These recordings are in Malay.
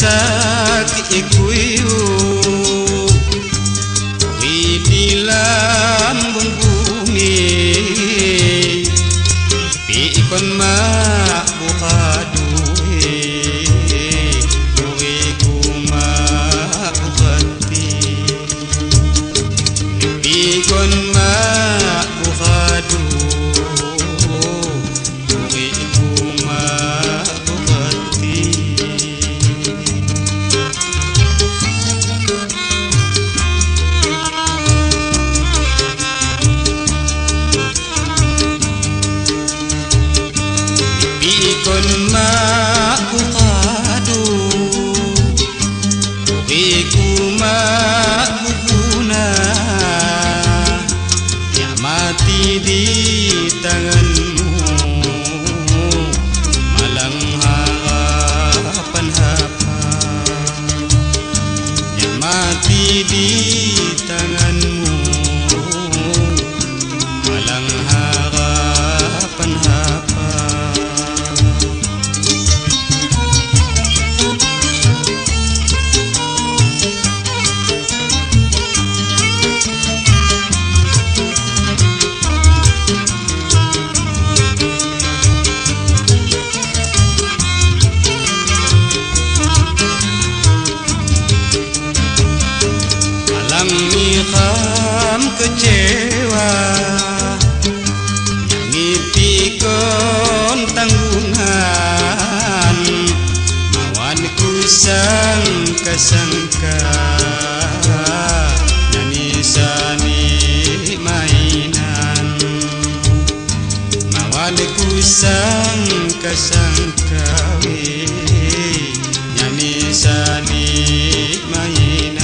sakit ikuyu di lambung bumi ikon mak bukadui ku mak bukati ikon mak bukadu ku mak bukati ikon mak bukadu ku mak bukuna ya mati di tanganmu malang harapan hapa ya mati di tanganmu malang harapan hapa. Ikam kecewa ngipikon tanggungan mawan ku sangka-sangka nyanisani mainan mawan ku sangka-sangka nyanisani mainan.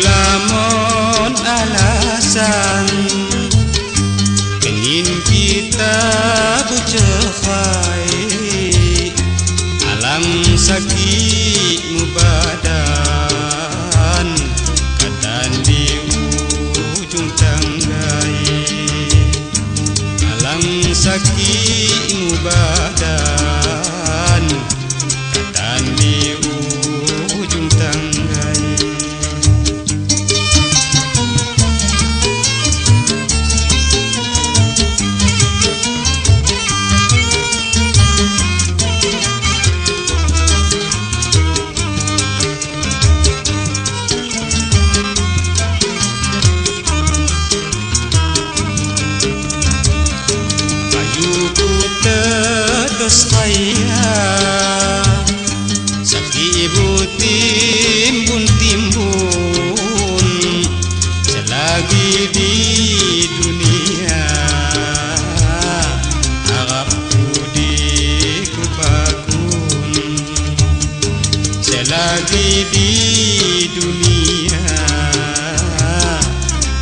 Lamun alasan ingin kita bercerai alam sakitmu badan katan di ujung tanggai alam sakitmu badan katan di ujung tanggai. Terus kaya sakit ibu timbun selagi di dunia harapku dikupakun selagi di dunia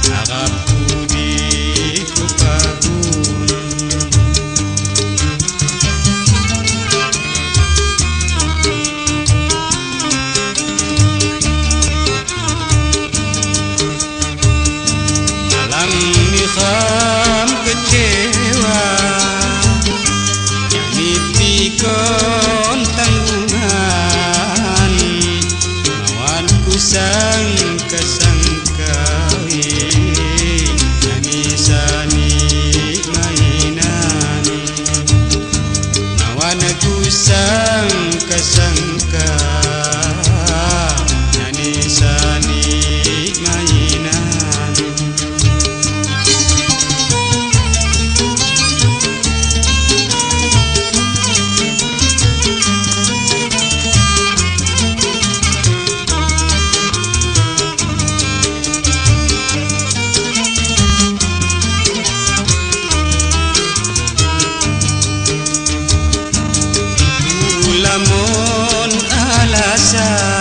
harapku dikupakun. Ikam kecewa yang dipikon tanggungan mawan ku sangka-sangka nyanisani mainan mawan ku sangka-sangka nyanisani mainan. Lamun alasan